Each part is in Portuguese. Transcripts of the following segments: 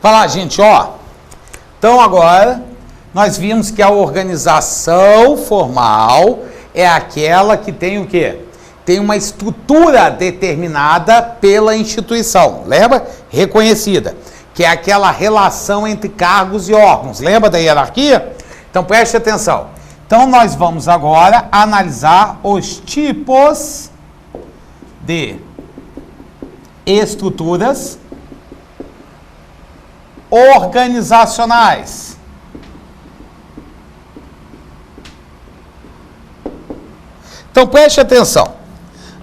Vai lá, gente, ó. Então agora nós vimos que a organização formal é aquela que tem o quê? Tem uma estrutura determinada pela instituição, lembra? Reconhecida, que é aquela relação entre cargos e órgãos. Lembra da hierarquia? Então preste atenção. Então nós vamos agora analisar os tipos de estruturas organizacionais. Então preste atenção.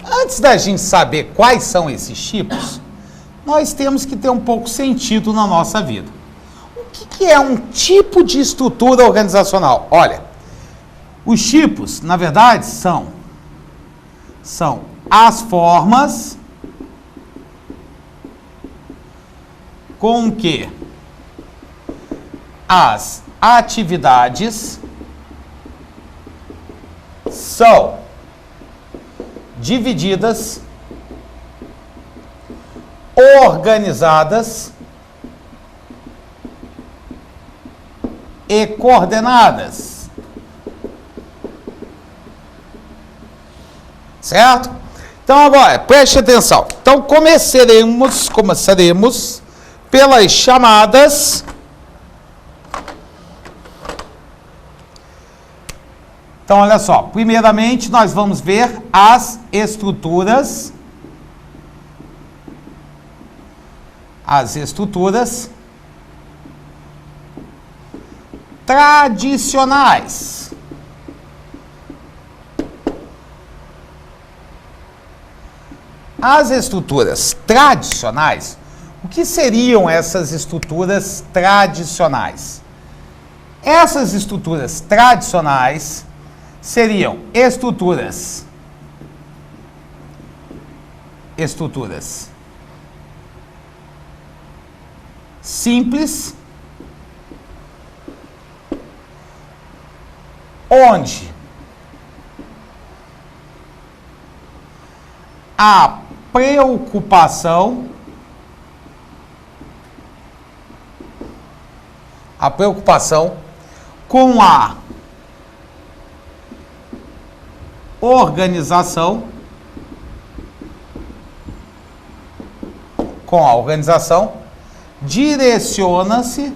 Antes da gente saber quais são esses tipos, nós temos que ter um pouco sentido na nossa vida. O que é um tipo de estrutura organizacional? Olha, os tipos, na verdade, são as formas com que as atividades são divididas, organizadas e coordenadas. Certo? Então agora, preste atenção. Então começaremos pelas chamadas Então, olha só, primeiramente nós vamos ver as estruturas tradicionais. As estruturas tradicionais, o que seriam essas estruturas tradicionais? Essas estruturas tradicionais seriam estruturas simples, onde a preocupação com a organização direciona-se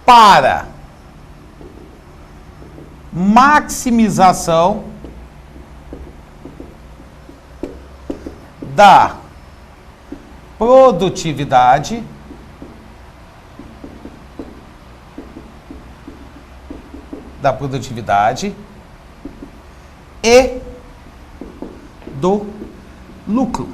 para maximização da produtividade e do lucro.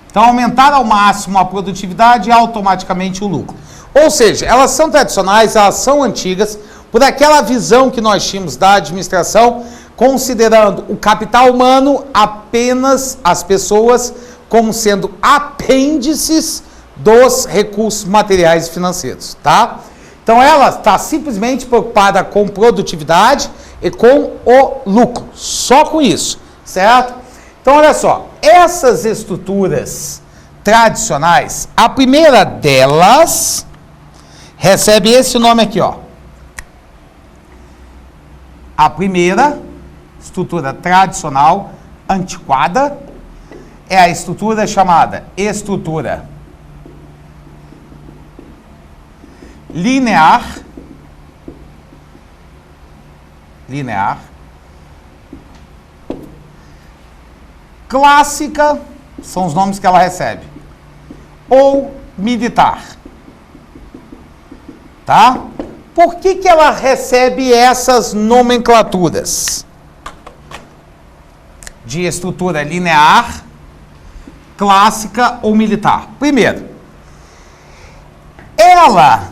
Então, aumentar ao máximo a produtividade e automaticamente o lucro. Ou seja, elas são tradicionais, elas são antigas, por aquela visão que nós tínhamos da administração, considerando o capital humano apenas as pessoas como sendo apêndices dos recursos materiais e financeiros, tá? Então ela está simplesmente preocupada com produtividade e com o lucro, só com isso, certo? Então olha só, essas estruturas tradicionais, a primeira delas recebe esse nome aqui, ó. A primeira estrutura tradicional antiquada é a estrutura chamada estrutura linear, clássica, são os nomes que ela recebe, ou militar, tá? Por que ela recebe essas nomenclaturas de estrutura linear, clássica ou militar? Primeiro, ela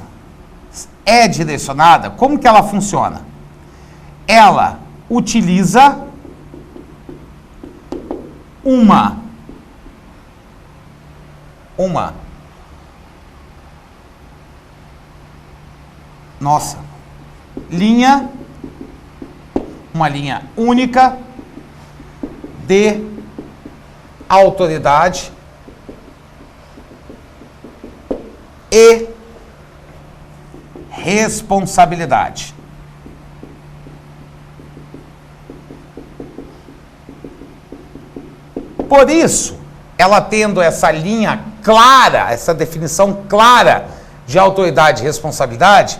é direcionada, como que ela funciona? Ela utiliza uma uma linha única de autoridade e responsabilidade. Por isso, ela tendo essa linha clara, essa definição clara de autoridade e responsabilidade,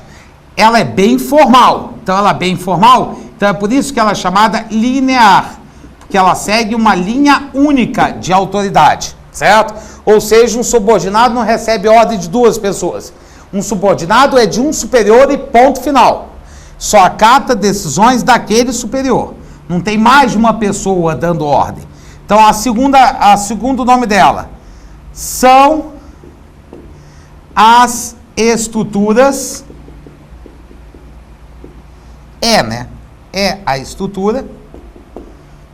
ela é bem formal. Então, ela é bem formal, então é por isso que ela é chamada linear, porque ela segue uma linha única de autoridade, certo? Ou seja, um subordinado não recebe ordem de duas pessoas. Um subordinado é de um superior e ponto final. Só acata decisões daquele superior. Não tem mais de uma pessoa dando ordem. Então, a segundo nome dela são as estruturas. É a estrutura.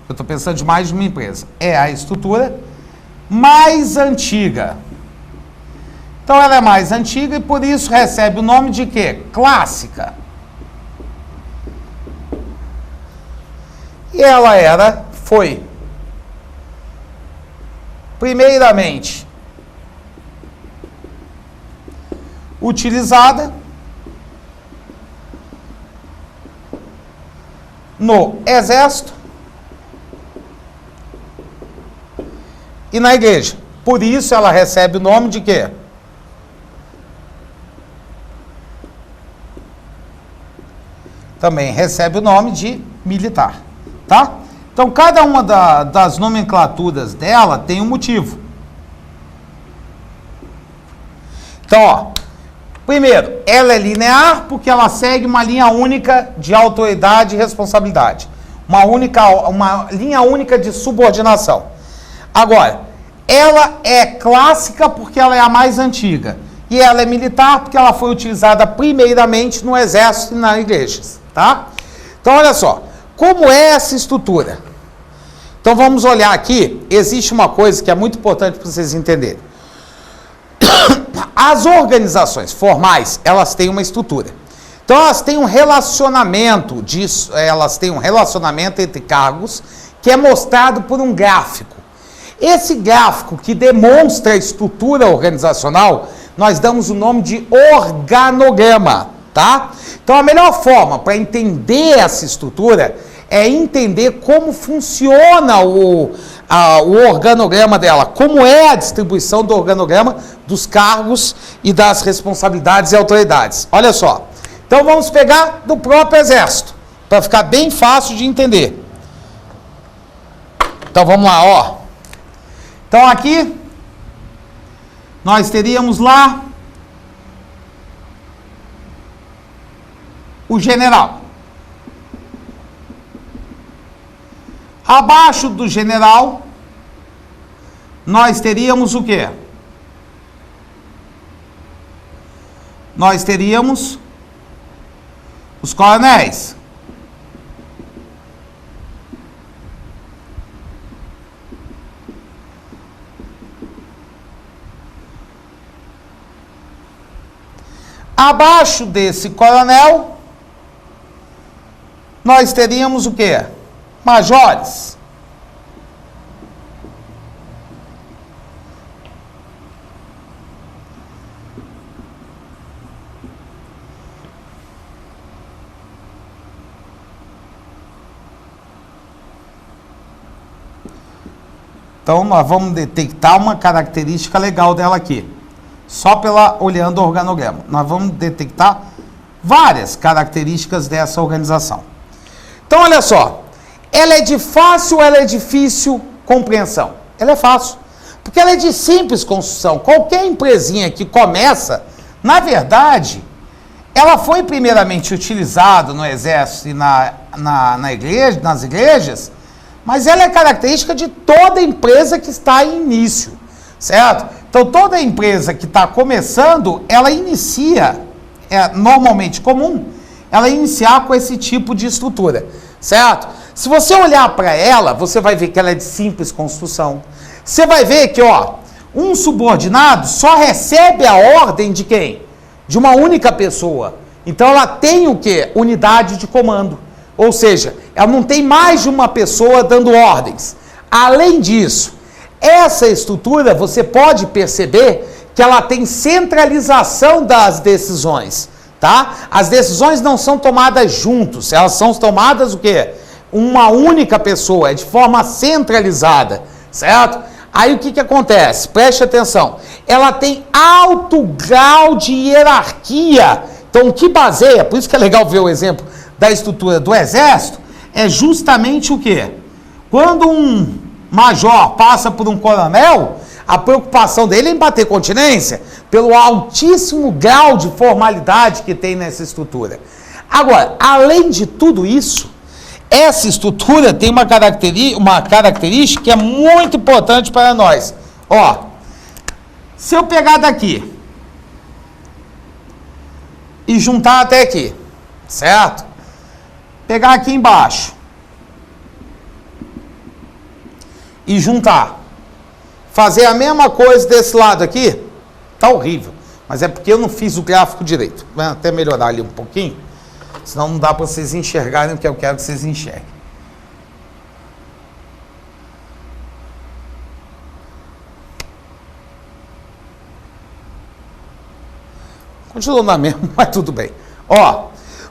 Eu estou pensando de mais de uma empresa. É a estrutura mais antiga. Então, ela é mais antiga e por isso recebe o nome de quê? Clássica. E ela foi, primeiramente, utilizada no exército e na igreja. Por isso ela recebe o nome de quê? Também recebe o nome de militar, tá? Então, cada uma das nomenclaturas dela tem um motivo. Então, ó, primeiro, ela é linear porque ela segue uma linha única de autoridade e responsabilidade. Uma linha única de subordinação. Agora, ela é clássica porque ela é a mais antiga. E ela é militar porque ela foi utilizada primeiramente no exército e nas igrejas, tá? Então, olha só. Como é essa estrutura? Então, vamos olhar aqui. Existe uma coisa que é muito importante para vocês entenderem. As organizações formais, elas têm uma estrutura. Então, elas têm um relacionamento entre cargos que é mostrado por um gráfico. Esse gráfico que demonstra a estrutura organizacional, nós damos o nome de organograma, tá? Então, a melhor forma para entender essa estrutura é entender como funciona o organograma dela, como é a distribuição do organograma dos cargos e das responsabilidades e autoridades. Olha só. Então, vamos pegar do próprio exército, para ficar bem fácil de entender. Então, vamos lá, ó. Então, aqui, nós teríamos lá o general. Abaixo do general, nós teríamos o quê? Nós teríamos os coronéis. Abaixo desse coronel, nós teríamos o quê? Majores. Então, nós vamos detectar uma característica legal dela aqui. Só olhando o organograma. Nós vamos detectar várias características dessa organização. Então, olha só. Ela é de fácil ou ela é difícil compreensão? Ela é fácil. Porque ela é de simples construção. Qualquer empresinha que começa, na verdade, ela foi primeiramente utilizada no exército e nas igrejas, mas ela é característica de toda empresa que está em início, certo? Então, toda empresa que está começando, ela inicia, é normalmente comum, ela iniciar com esse tipo de estrutura, certo? Se você olhar para ela, você vai ver que ela é de simples construção. Você vai ver que, ó, um subordinado só recebe a ordem de quem? De uma única pessoa. Então, ela tem o quê? Unidade de comando. Ou seja, ela não tem mais de uma pessoa dando ordens. Além disso, essa estrutura, você pode perceber que ela tem centralização das decisões, tá? As decisões não são tomadas juntos, elas são tomadas o quê? Uma única pessoa, é de forma centralizada, certo? Aí o que acontece? Preste atenção. Ela tem alto grau de hierarquia. Então, o que baseia, por isso que é legal ver o exemplo da estrutura do Exército, é justamente o quê? Quando um major passa por um coronel, a preocupação dele é em bater continência pelo altíssimo grau de formalidade que tem nessa estrutura. Agora, além de tudo isso, essa estrutura tem uma característica que é muito importante para nós. Ó, se eu pegar daqui e juntar até aqui, certo? Pegar aqui embaixo e juntar. Fazer a mesma coisa desse lado aqui, tá horrível. Mas é porque eu não fiz o gráfico direito. Vai até melhorar ali um pouquinho. Senão não dá para vocês enxergarem o que eu quero que vocês enxerguem. Continua na mesma, mas tudo bem. Ó,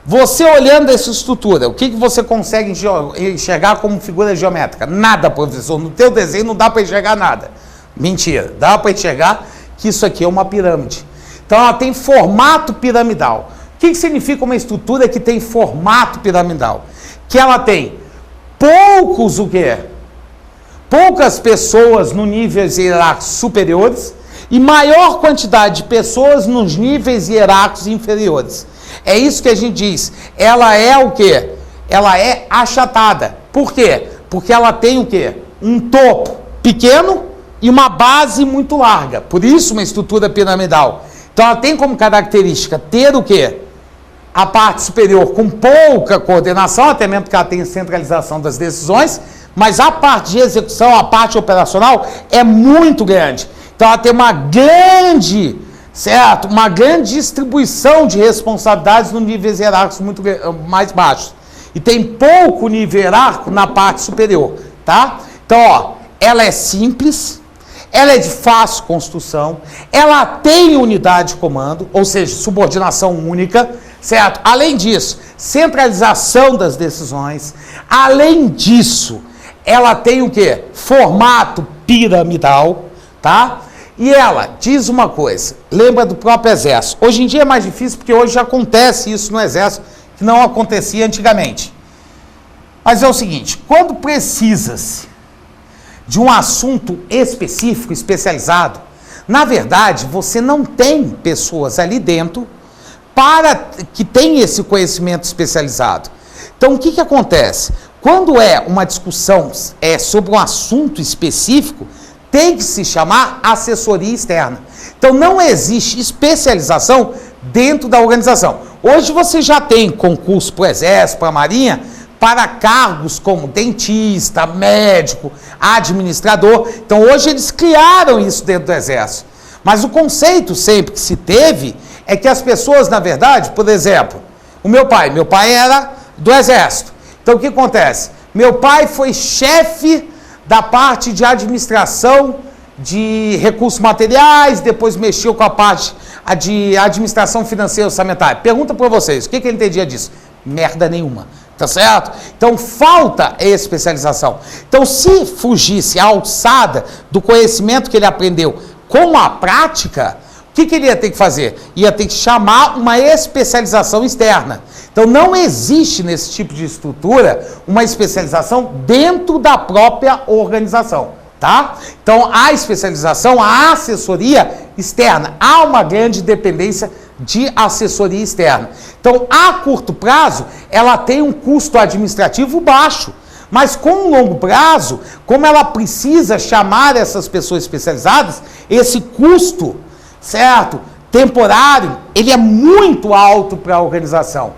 você olhando essa estrutura, o que você consegue enxergar como figura geométrica? Nada, professor. No teu desenho não dá para enxergar nada. Mentira. Dá para enxergar que isso aqui é uma pirâmide. Então ela tem formato piramidal. O que significa uma estrutura que tem formato piramidal? Que ela tem poucas pessoas no níveis hierárquicos superiores e maior quantidade de pessoas nos níveis hierárquicos inferiores. É isso que a gente diz. Ela é o quê? Ela é achatada. Por quê? Porque ela tem o quê? Um topo pequeno e uma base muito larga. Por isso uma estrutura piramidal. Então ela tem como característica ter o quê? A parte superior com pouca coordenação, até mesmo porque ela tem centralização das decisões, mas a parte de execução, a parte operacional é muito grande. Então ela tem uma grande, certo? Uma grande distribuição de responsabilidades no níveis hierárquicos muito mais baixos. E tem pouco nível hierárquico na parte superior, tá? Então, ó, ela é simples, ela é de fácil construção, ela tem unidade de comando, ou seja, subordinação única, certo? Além disso, centralização das decisões. Além disso, ela tem o quê? Formato piramidal, tá? E ela diz uma coisa, lembra do próprio Exército. Hoje em dia é mais difícil porque hoje já acontece isso no Exército, que não acontecia antigamente. Mas é o seguinte, quando precisa-se de um assunto específico, especializado, na verdade, você não tem pessoas ali dentro para que tenham esse conhecimento especializado. Então, o que acontece? Quando é uma discussão sobre um assunto específico, tem que se chamar assessoria externa. Então, não existe especialização dentro da organização. Hoje você já tem concurso para o Exército, para a Marinha, para cargos como dentista, médico, administrador. Então, hoje eles criaram isso dentro do Exército. Mas o conceito sempre que se teve é que as pessoas, na verdade, por exemplo, o meu pai era do Exército. Então, o que acontece? Meu pai foi chefe da parte de administração de recursos materiais, depois mexeu com a parte de administração financeira orçamentária. Pergunta para vocês, o que ele entendia disso? Merda nenhuma. Tá certo? Então, falta especialização. Então, se fugisse a alçada do conhecimento que ele aprendeu com a prática, o que ele ia ter que fazer? Ia ter que chamar uma especialização externa. Então, não existe nesse tipo de estrutura uma especialização dentro da própria organização, tá? Então, a especialização, a assessoria externa, há uma grande dependência de assessoria externa. Então, a curto prazo, ela tem um custo administrativo baixo, mas com um longo prazo, como ela precisa chamar essas pessoas especializadas, esse custo, certo, temporário, ele é muito alto para a organização.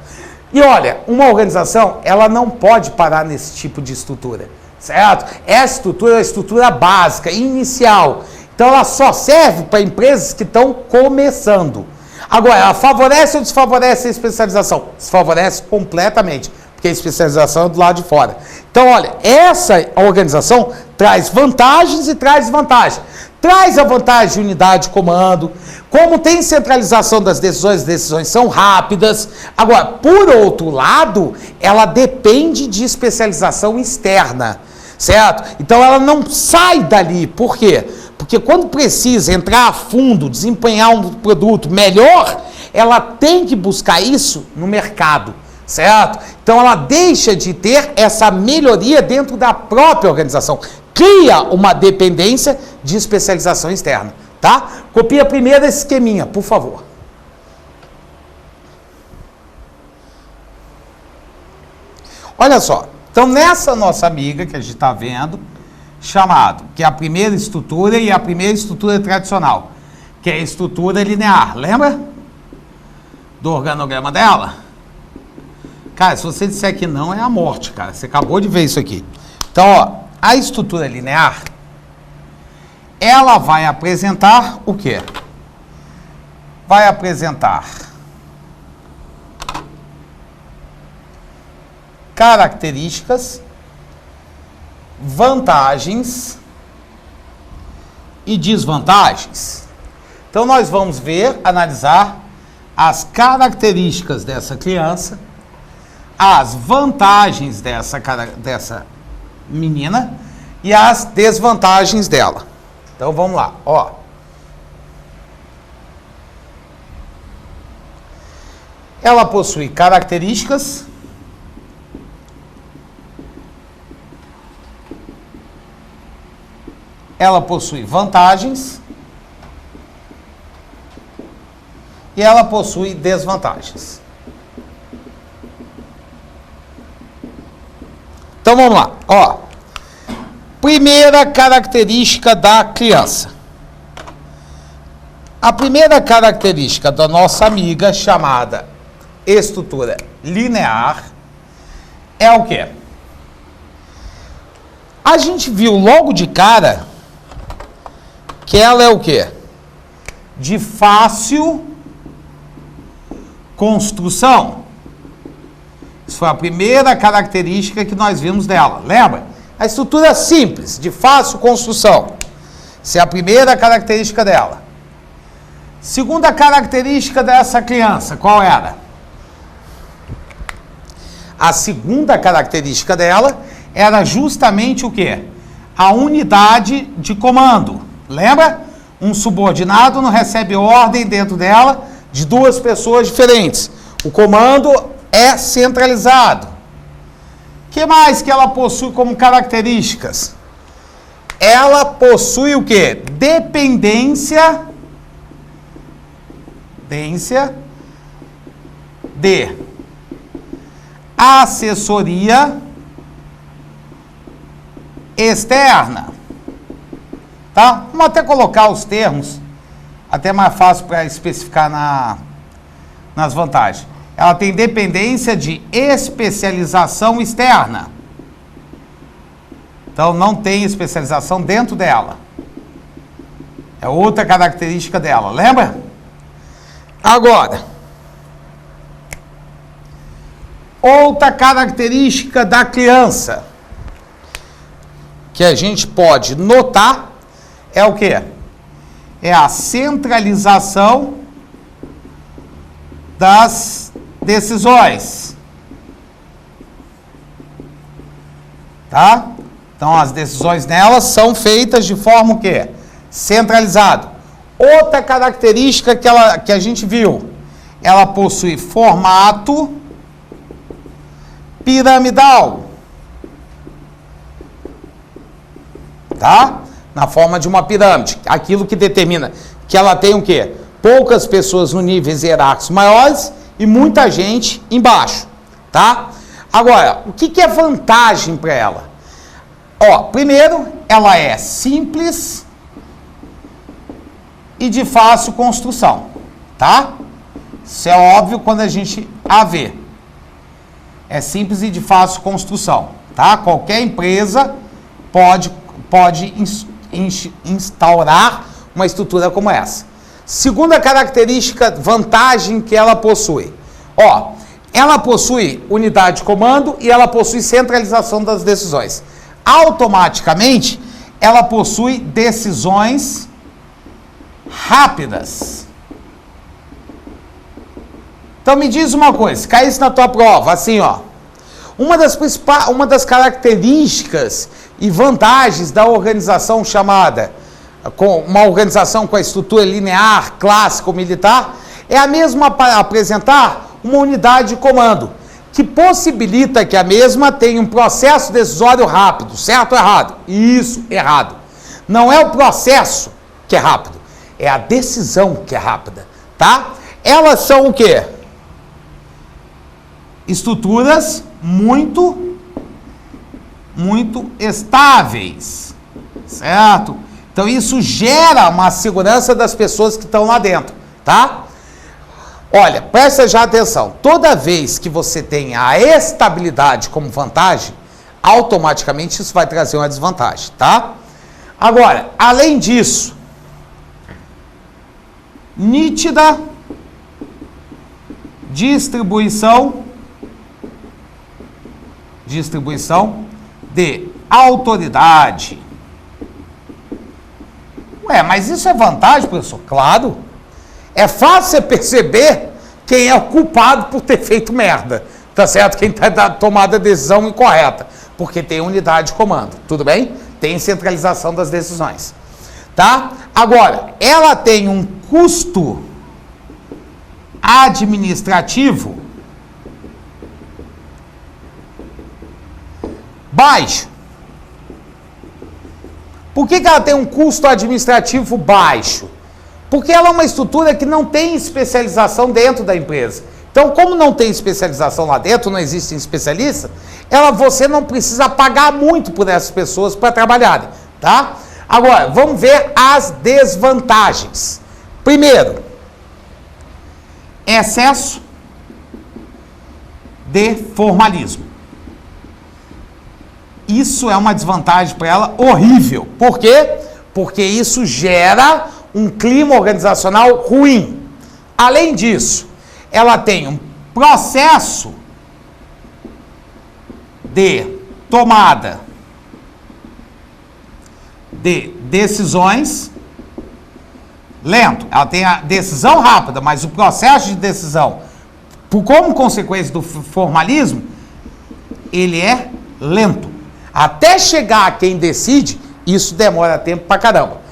E olha, uma organização, ela não pode parar nesse tipo de estrutura, certo? Essa estrutura é a estrutura básica, inicial. Então, ela só serve para empresas que estão começando. Agora, ela favorece ou desfavorece a especialização? Desfavorece completamente. porque a especialização é do lado de fora. Então, olha, essa organização traz vantagens e traz desvantagens. Traz a vantagem de unidade de comando, como tem centralização das decisões, as decisões são rápidas. Agora, por outro lado, ela depende de especialização externa, certo? Então, ela não sai dali. Por quê? Porque quando precisa entrar a fundo, desempenhar um produto melhor, ela tem que buscar isso no mercado, certo? Então, ela deixa de ter essa melhoria dentro da própria organização. Cria uma dependência de especialização externa, tá? Copia primeiro esse esqueminha, por favor. Olha só. Então, nessa nossa amiga que a gente está vendo, chamado, que é a primeira estrutura e a primeira estrutura tradicional, que é a estrutura linear. Lembra do organograma dela? Cara, se você disser que não, é a morte, cara. Você acabou de ver isso aqui. Então, ó, a estrutura linear, ela vai apresentar o quê? Vai apresentar características, vantagens e desvantagens. Então, nós vamos ver, analisar as características dessa criança, as vantagens dessa menina e as desvantagens dela. Então, vamos lá, ó. Ela possui características, ela possui vantagens e ela possui desvantagens. Então vamos lá, ó. Primeira característica da criança. A primeira característica da nossa amiga chamada estrutura linear é o quê? A gente viu logo de cara que ela é o quê? De fácil construção. Isso foi a primeira característica que nós vimos dela. Lembra? A estrutura simples, de fácil construção. Essa é a primeira característica dela. Segunda característica dessa criança, qual era? A segunda característica dela era justamente o quê? A unidade de comando. Lembra? Um subordinado não recebe ordem dentro dela de duas pessoas diferentes. O comando é centralizado. O que mais que ela possui como características? Ela possui o quê? Dependência de assessoria externa. Tá? Vamos até colocar os termos, até mais fácil para especificar nas vantagens. Ela tem dependência de especialização externa. Então, não tem especialização dentro dela. É outra característica dela, lembra? Agora, outra característica da criança que a gente pode notar é o quê? É a centralização das decisões. Tá? Então, as decisões nelas são feitas de forma o quê? Centralizado. Outra característica que a gente viu, ela possui formato piramidal. Tá? Na forma de uma pirâmide. Aquilo que determina que ela tem o quê? Poucas pessoas no níveis hierárquicos maiores e muita gente embaixo, tá? Agora, o que é vantagem para ela? Ó, primeiro, ela é simples e de fácil construção, tá? Isso é óbvio quando a gente a vê. É simples e de fácil construção, tá? Qualquer empresa pode instaurar uma estrutura como essa. Segunda característica, vantagem que ela possui. Ó, ela possui unidade de comando e ela possui centralização das decisões. Automaticamente, ela possui decisões rápidas. Então me diz uma coisa, se caísse na tua prova, assim, ó, uma das características e vantagens da organização chamada, com uma organização com a estrutura linear, clássica ou militar, é a mesma para apresentar uma unidade de comando, que possibilita que a mesma tenha um processo decisório rápido, certo ou errado? Isso, errado. Não é o processo que é rápido, é a decisão que é rápida, tá? Elas são o quê? Estruturas muito estáveis, certo? Então isso gera uma segurança das pessoas que estão lá dentro, tá? Olha, presta já atenção, toda vez que você tem a estabilidade como vantagem, automaticamente isso vai trazer uma desvantagem, tá? Agora, além disso, nítida distribuição de autoridade. Ué, mas isso é vantagem, professor? Claro. É fácil você perceber quem é o culpado por ter feito merda, tá certo? Quem está tomando a decisão incorreta, porque tem unidade de comando, tudo bem? Tem centralização das decisões, tá? Agora, ela tem um custo administrativo baixo. Por que ela tem um custo administrativo baixo? Porque ela é uma estrutura que não tem especialização dentro da empresa. Então, como não tem especialização lá dentro, não existem especialistas, você não precisa pagar muito por essas pessoas para trabalharem, tá? Agora, vamos ver as desvantagens. Primeiro, excesso de formalismo. Isso é uma desvantagem para ela horrível. Por quê? Porque isso gera um clima organizacional ruim. Além disso, ela tem um processo de tomada de decisões lento. Ela tem a decisão rápida, mas o processo de decisão, como consequência do formalismo, ele é lento. Até chegar a quem decide, isso demora tempo pra caramba.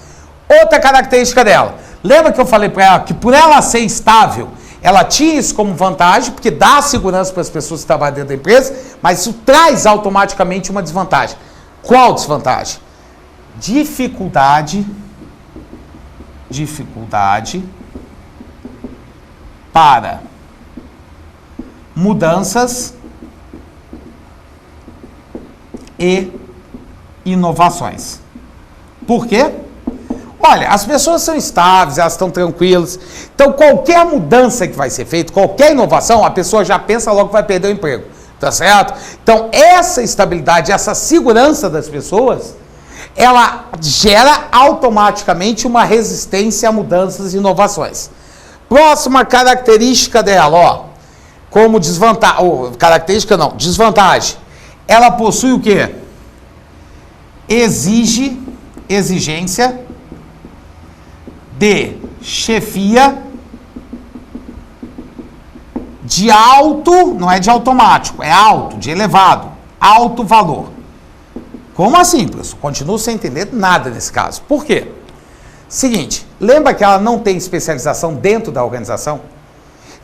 Outra característica dela, lembra que eu falei para ela que por ela ser estável, ela tinha isso como vantagem, porque dá segurança para as pessoas que trabalham dentro da empresa, mas isso traz automaticamente uma desvantagem. Qual desvantagem? Dificuldade para mudanças e inovações. Por quê? Olha, as pessoas são estáveis, elas estão tranquilas. Então, qualquer mudança que vai ser feita, qualquer inovação, a pessoa já pensa logo que vai perder o emprego. Tá certo? Então, essa estabilidade, essa segurança das pessoas, ela gera automaticamente uma resistência a mudanças e inovações. Próxima característica dela, ó, como desvantagem, desvantagem. Ela possui o quê? Exigência de chefia de alto, não é de automático, é alto, de elevado, alto valor. Como assim, professor? Continuo sem entender nada nesse caso. Por quê? Seguinte, lembra que ela não tem especialização dentro da organização?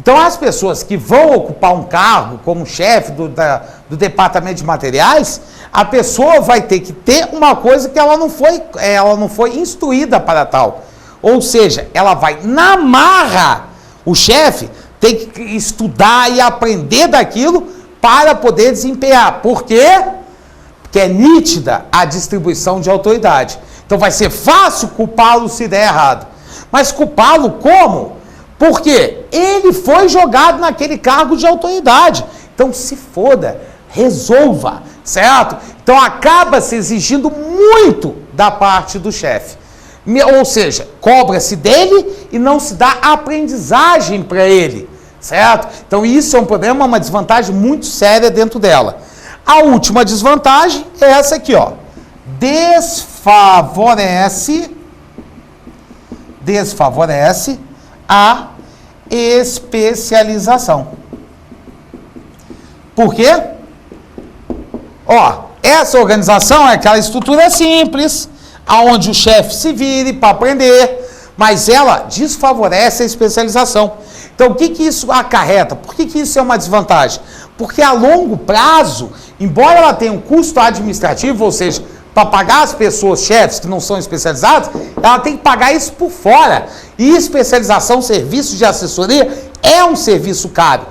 Então, as pessoas que vão ocupar um cargo como chefe do departamento de materiais, a pessoa vai ter que ter uma coisa que ela não foi instruída para tal. Ou seja, ela vai na marra, o chefe tem que estudar e aprender daquilo para poder desempenhar. Por quê? Porque é nítida a distribuição de autoridade. Então vai ser fácil culpá-lo se der errado. Mas culpá-lo como? Porque ele foi jogado naquele cargo de autoridade. Então se foda, resolva, certo? Então acaba se exigindo muito da parte do chefe. Ou seja, cobra-se dele e não se dá aprendizagem para ele, certo? Então isso é um problema, uma desvantagem muito séria dentro dela. A última desvantagem é essa aqui, ó. Desfavorece a especialização. Por quê? Ó, essa organização é aquela estrutura simples, aonde o chefe se vire para aprender, mas ela desfavorece a especialização. Então, o que isso acarreta? Por que isso é uma desvantagem? Porque a longo prazo, embora ela tenha um custo administrativo, ou seja, para pagar as pessoas, chefes que não são especializados, ela tem que pagar isso por fora. E especialização, serviço de assessoria, é um serviço caro.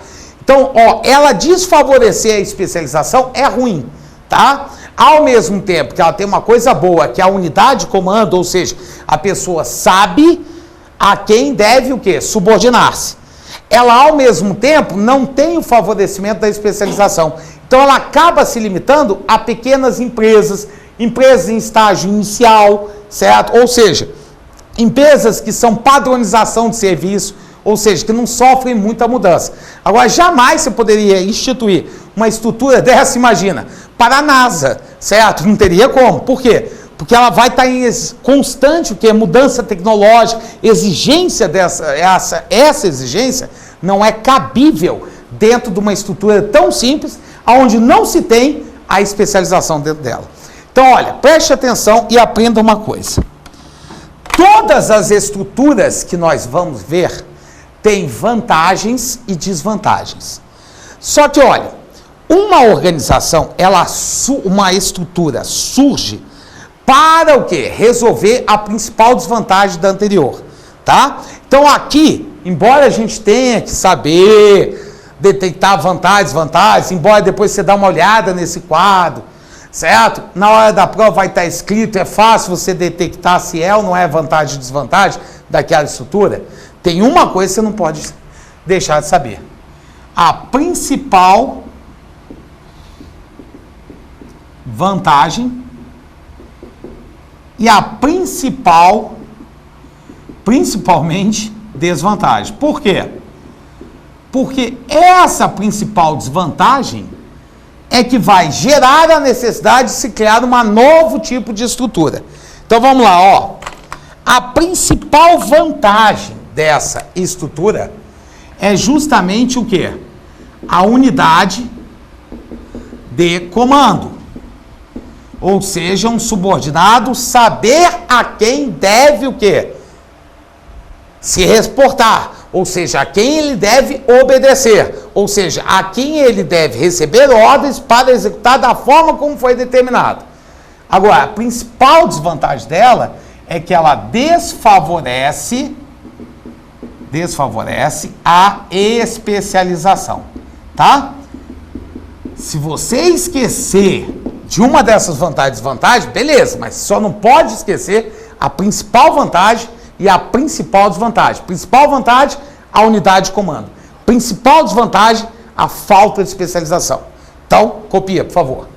Então, ó, ela desfavorecer a especialização é ruim, tá? Ao mesmo tempo que ela tem uma coisa boa, que é a unidade de comando, ou seja, a pessoa sabe a quem deve o quê? Subordinar-se. Ela, ao mesmo tempo, não tem o favorecimento da especialização. Então, ela acaba se limitando a pequenas empresas, empresas em estágio inicial, certo? Ou seja, empresas que são padronização de serviço, ou seja, que não sofrem muita mudança. Agora, jamais você poderia instituir uma estrutura dessa, imagina, para a NASA, certo? Não teria como. Por quê? Porque ela vai estar em constante, o que é mudança tecnológica, exigência essa exigência não é cabível dentro de uma estrutura tão simples, onde não se tem a especialização dentro dela. Então, olha, preste atenção e aprenda uma coisa. Todas as estruturas que nós vamos ver têm vantagens e desvantagens. Só que, olha, uma organização, uma estrutura surge para o quê? Resolver a principal desvantagem da anterior, tá? Então, aqui, embora a gente tenha que saber detectar vantagens, desvantagens, embora depois você dá uma olhada nesse quadro, certo? Na hora da prova vai estar escrito, é fácil você detectar se é ou não é vantagem ou desvantagem daquela estrutura. Tem uma coisa que você não pode deixar de saber. A principal vantagem e a principalmente desvantagem. Por quê? Porque essa principal desvantagem é que vai gerar a necessidade de se criar um novo tipo de estrutura. Então vamos lá, ó. A principal vantagem dessa estrutura é justamente o quê? A unidade de comando. Ou seja, um subordinado saber a quem deve o quê? Se reportar. Ou seja, a quem ele deve obedecer. Ou seja, a quem ele deve receber ordens para executar da forma como foi determinado. Agora, a principal desvantagem dela é que ela desfavorece a especialização, tá? Se você esquecer de uma dessas vantagens e desvantagens, beleza, mas só não pode esquecer a principal vantagem e a principal desvantagem. Principal vantagem, a unidade de comando. Principal desvantagem, a falta de especialização. Então, copia, por favor.